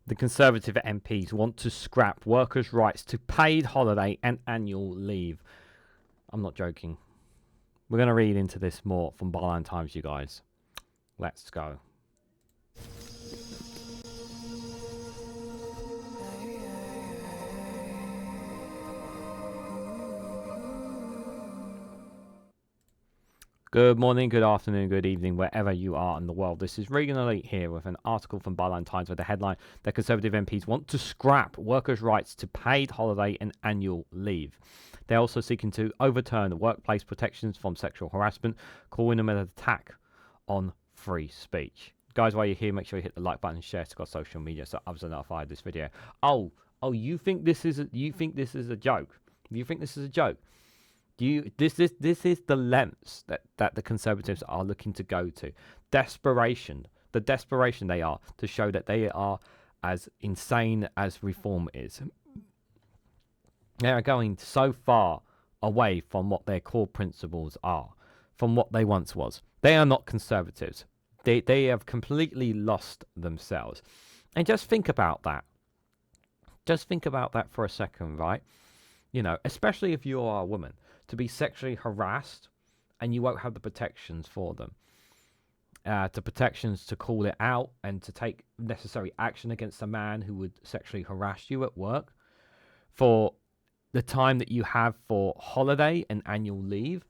The Conservative MPs want to scrap workers' rights to paid holiday and annual leave. I'm not joking. We're going to read into this more from Byline Times, you guys. Let's go. Good morning, good afternoon, good evening, wherever you are in the world. This is Reganelite here with an article from Byline Times with the headline that Conservative MPs want to scrap workers' rights to paid holiday and annual leave. They're also seeking to overturn workplace protections from sexual harassment, calling them an attack on free speech. Guys, while you're here, make sure you hit the like button and share to our social media so others are notified of this video. Oh, you think this is a joke? You think this is a joke? This is the lengths that the Conservatives are looking to go to. The desperation they are to show that they are as insane as reform is. They are going so far away from what their core principles are, from what they once was. They are not Conservatives. They have completely lost themselves. And just think about that. Just think about that for a second, right? You know, especially if you are a woman, to be sexually harassed and you won't have the protections for them. The protections to call it out and to take necessary action against a man who would sexually harass you at work. For the time that you have for holiday and annual leave,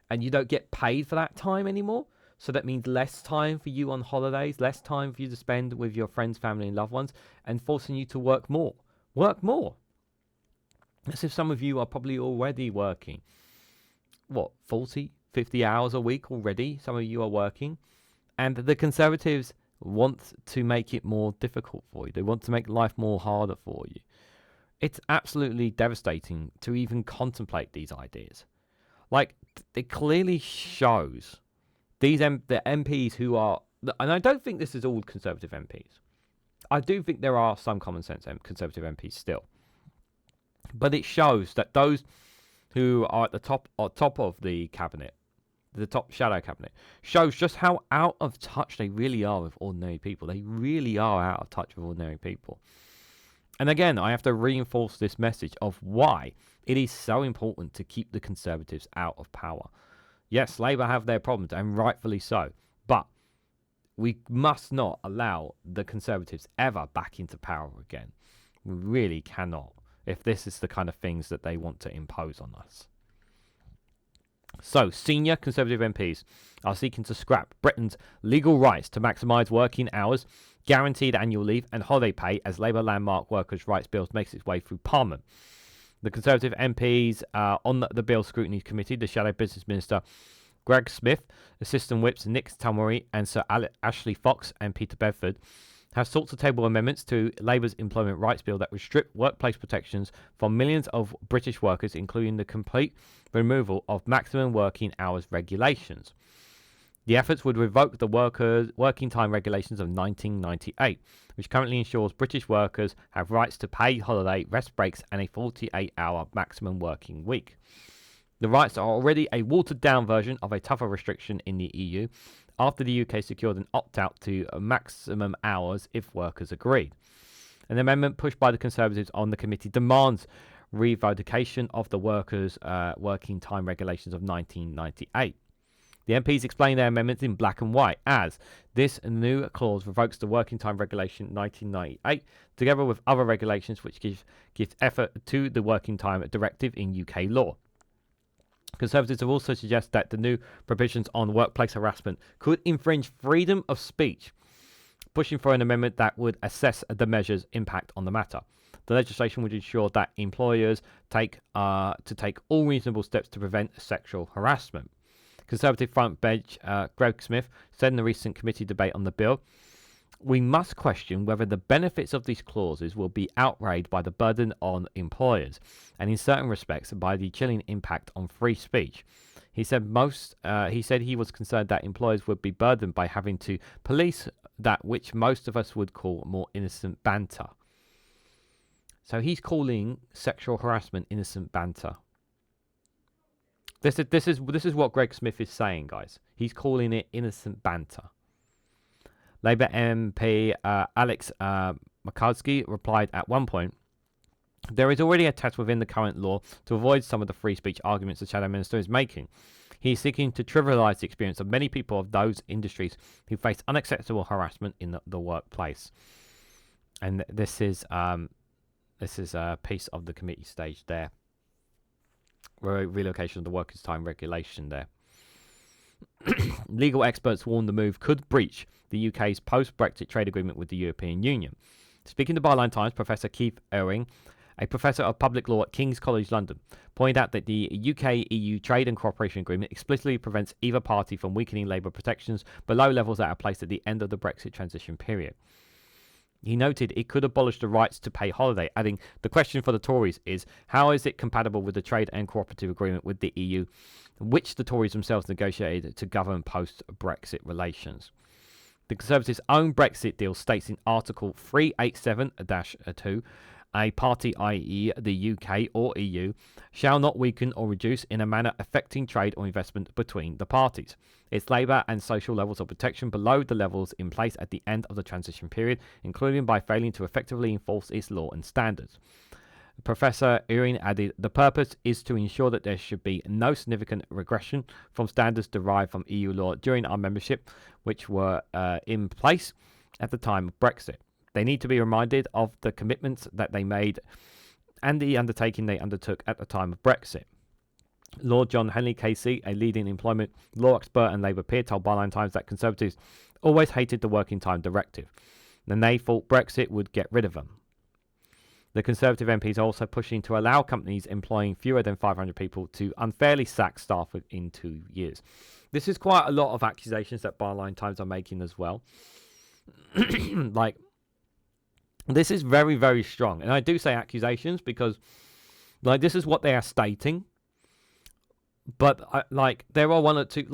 and you don't get paid for that time anymore. So that means less time for you on holidays, less time for you to spend with your friends, family and loved ones, and forcing you to work more. Work more. As if some of you are probably already working, 40, 50 hours a week already. Some of you are working. And the Conservatives want to make it more difficult for you. They want to make life more harder for you. It's absolutely devastating to even contemplate these ideas. Like, it clearly shows the MPs who are, and I don't think this is all Conservative MPs. I do think there are some common sense Conservative MPs still. But it shows that those who are at the top of the cabinet, the top shadow cabinet, shows just how out of touch they really are with ordinary people. They really are out of touch with ordinary people. And again, I have to reinforce this message of why it is so important to keep the Conservatives out of power. Yes, Labour have their problems, and rightfully so. But we must not allow the Conservatives ever back into power again. We really cannot, if this is the kind of things that they want to impose on us. So, senior Conservative MPs are seeking to scrap Britain's legal rights to maximise working hours, guaranteed annual leave and holiday pay as Labour landmark workers' rights bills makes its way through Parliament. The Conservative MPs on the Bill Scrutiny Committee, the Shadow Business Minister Greg Smith, Assistant Whips Nick Tomery and Sir Ashley Fox and Peter Bedford have sought to table amendments to Labour's Employment Rights Bill that would strip workplace protections from millions of British workers, including the complete removal of maximum working hours regulations. The efforts would revoke the Working Time Regulations of 1998, which currently ensures British workers have rights to paid holiday, rest breaks and a 48-hour maximum working week. The rights are already a watered-down version of a tougher restriction in the EU, after the UK secured an opt-out to maximum hours if workers agreed. An amendment pushed by the Conservatives on the committee demands revocation of the Workers' Working Time Regulations of 1998. The MPs explain their amendments in black and white as this new clause revokes the Working Time Regulation 1998 together with other regulations which gives effort to the Working Time Directive in UK law. Conservatives have also suggested that the new provisions on workplace harassment could infringe freedom of speech, pushing for an amendment that would assess the measure's impact on the matter. The legislation would ensure that employers take all reasonable steps to prevent sexual harassment. Conservative front bench Greg Smith said in the recent committee debate on the bill, "We must question whether the benefits of these clauses will be outweighed by the burden on employers, and in certain respects by the chilling impact on free speech." He said he was concerned that employers would be burdened by having to police that which most of us would call more innocent banter. So he's calling sexual harassment innocent banter. This is what Greg Smith is saying, guys. He's calling it innocent banter. Labour MP Alex McCuskey replied at one point, "There is already a test within the current law to avoid some of the free speech arguments the Shadow Minister is making. He is seeking to trivialise the experience of many people of those industries who face unacceptable harassment in the workplace." And this is a piece of the committee stage there. Relocation of the workers' time regulation there. Legal experts warn the move could breach the UK's post-Brexit trade agreement with the European Union. Speaking to Byline Times, Professor Keith Ewing, a professor of public law at King's College London, pointed out that the UK-EU trade and cooperation agreement explicitly prevents either party from weakening labour protections below levels that are placed at the end of the Brexit transition period. He noted it could abolish the rights to pay holiday, adding, "The question for the Tories is, how is it compatible with the trade and cooperative agreement with the EU, which the Tories themselves negotiated to govern post-Brexit relations?" The Conservatives' own Brexit deal states in Article 387-2, a party, i.e. the UK or EU, shall not weaken or reduce in a manner affecting trade or investment between the parties its labour and social levels of protection below the levels in place at the end of the transition period, including by failing to effectively enforce its law and standards. Professor Ewing added, "The purpose is to ensure that there should be no significant regression from standards derived from EU law during our membership, which were in place at the time of Brexit. They need to be reminded of the commitments that they made and the undertaking they undertook at the time of Brexit." Lord John Henley KC, a leading employment law expert and Labour peer, told Byline Times that Conservatives always hated the Working Time Directive, and they thought Brexit would get rid of them. The Conservative MPs are also pushing to allow companies employing fewer than 500 people to unfairly sack staff within 2 years. This is quite a lot of accusations that Byline Times are making as well. Like, this is very, very strong. And I do say accusations because, like, this is what they are stating. But, there are one or two,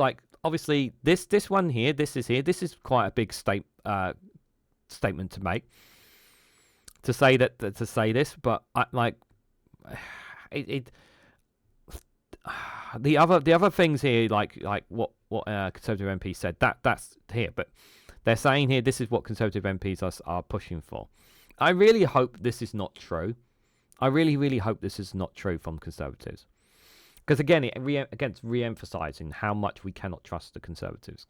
obviously, this one here, this is quite a big statement to make. To say this, but, the other things here, like what Conservative MPs said, that's here. But they're saying here, this is what Conservative MPs are pushing for. I really hope this is not true. I really, really hope this is not true from Conservatives. Because again, it's re-emphasising how much we cannot trust the Conservatives.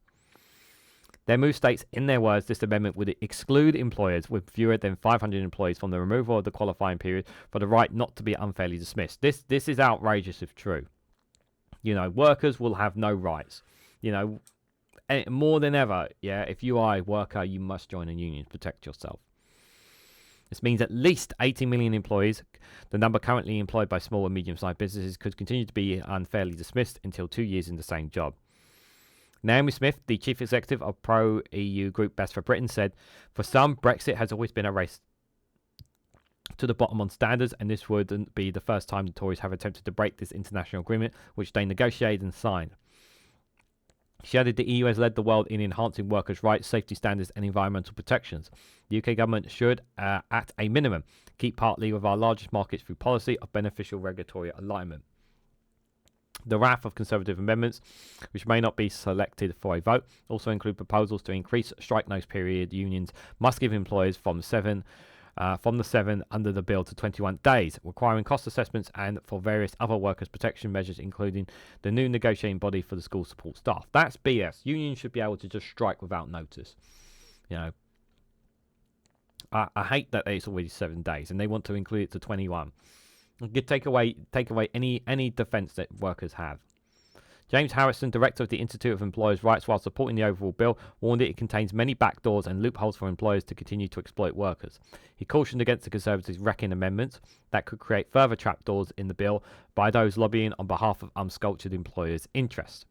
Their move states, in their words, this amendment would exclude employers with fewer than 500 employees from the removal of the qualifying period for the right not to be unfairly dismissed. This is outrageous if true. Workers will have no rights. More than ever, if you are a worker, you must join a union to protect yourself. This means at least 80 million employees, the number currently employed by small and medium-sized businesses, could continue to be unfairly dismissed until 2 years in the same job. Naomi Smith, the chief executive of pro-EU group Bedford, Britain, said, "For some, Brexit has always been a race to the bottom on standards, and this wouldn't be the first time the Tories have attempted to break this international agreement, which they negotiated and signed." She added the EU has led the world in enhancing workers' rights, safety standards and environmental protections. The UK government should, at a minimum, keep partly with our largest markets through policy of beneficial regulatory alignment. The raft of Conservative amendments, which may not be selected for a vote, also include proposals to increase strike notice period. Unions must give employers from the 7 under the bill to 21 days, requiring cost assessments, and for various other workers' protection measures, including the new negotiating body for the school support staff. That's BS. Unions should be able to just strike without notice. I hate that it's already 7 days, and they want to include it to 21. Take away any defence that workers have. James Harrison, director of the Institute of Employers' Rights, while supporting the overall bill, warned it contains many backdoors and loopholes for employers to continue to exploit workers. He cautioned against the Conservatives' wrecking amendments that could create further trapdoors in the bill by those lobbying on behalf of unsculptured employers' interests.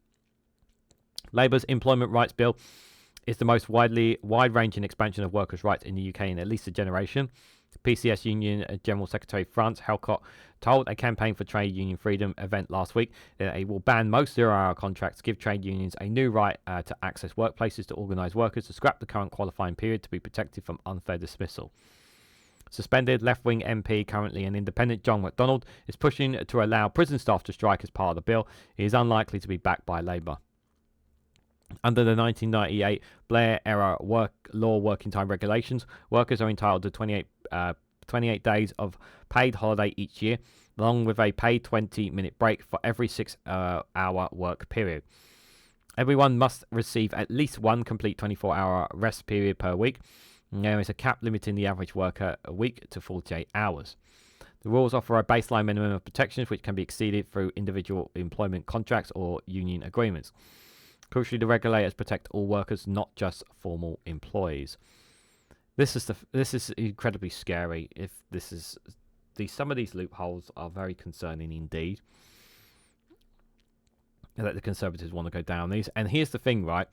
Labour's Employment Rights Bill is the most wide-ranging expansion of workers' rights in the UK in at least a generation. PCS Union General Secretary Franz Helcott told a Campaign for Trade Union Freedom event last week that it will ban most zero-hour contracts, give trade unions a new right to access workplaces to organise workers, to scrap the current qualifying period to be protected from unfair dismissal. Suspended left-wing MP, currently an independent, John MacDonald, is pushing to allow prison staff to strike as part of the bill. He is unlikely to be backed by Labour. Under the 1998 Blair-era working time regulations, workers are entitled to 28 days of paid holiday each year, along with a paid 20-minute break for every 6-hour work period. Everyone must receive at least one complete 24-hour rest period per week. And there is a cap limiting the average worker a week to 48 hours. The rules offer a baseline minimum of protections which can be exceeded through individual employment contracts or union agreements. Crucially, the regulators protect all workers, not just formal employees. This is incredibly scary. If this is some of these loopholes are very concerning indeed. That the Conservatives want to go down these. And here's the thing, right?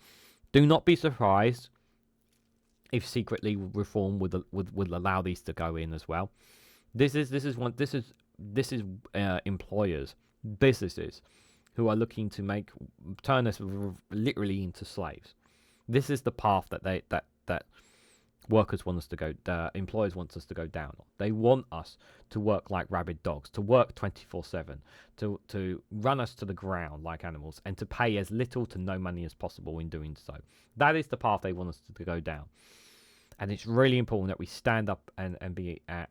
Do not be surprised if secretly reform would allow these to go in as well. This is employers, businesses who are looking to turn us literally into slaves. This is the path that workers want us to go. Employers want us to go down on. They want us to work like rabid dogs, to work 24/7, to run us to the ground like animals, and to pay as little to no money as possible in doing so. That is the path they want us to go down. And it's really important that we stand up and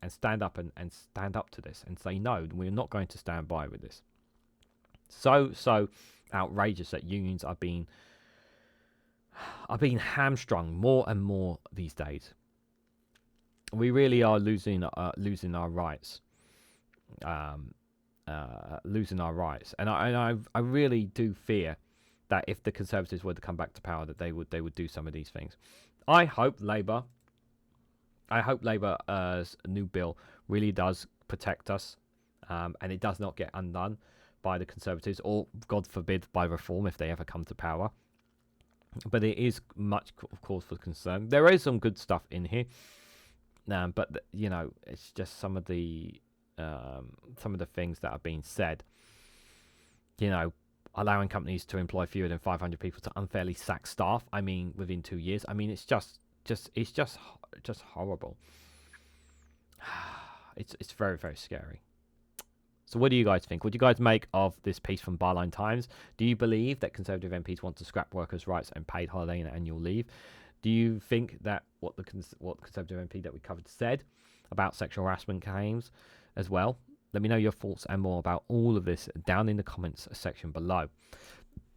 stand up to this and say no, we're not going to stand by with this. So outrageous that unions are being hamstrung more and more these days. We really are losing our rights, losing our rights, and I really do fear that if the Conservatives were to come back to power, that they would do some of these things. I hope Labour's new bill really does protect us, and it does not get undone by the Conservatives, or God forbid by reform if they ever come to power. But it is much of cause for concern. There is some good stuff in here, but it's just some of the things that are being said. Allowing companies to employ fewer than 500 people to unfairly sack staff. I mean, within 2 years. I mean, it's just horrible. It's very, very scary. So what do you guys think? What do you guys make of this piece from Byline Times? Do you believe that Conservative MPs want to scrap workers' rights and paid holiday and annual leave? Do you think that what Conservative MP that we covered said about sexual harassment claims as well? Let me know your thoughts and more about all of this down in the comments section below.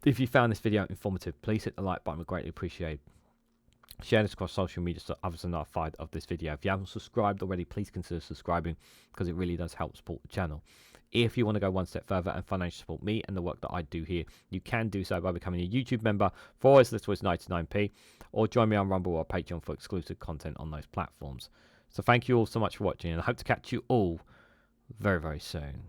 If you found this video informative, please hit the like button. We'd greatly appreciate it. Share this across social media so others are notified of this video. If you haven't subscribed already, please consider subscribing because it really does help support the channel. If you want to go one step further and financially support me and the work that I do here, you can do so by becoming a YouTube member for as little as 99p, or join me on Rumble or Patreon for exclusive content on those platforms. So thank you all so much for watching, and I hope to catch you all very, very soon.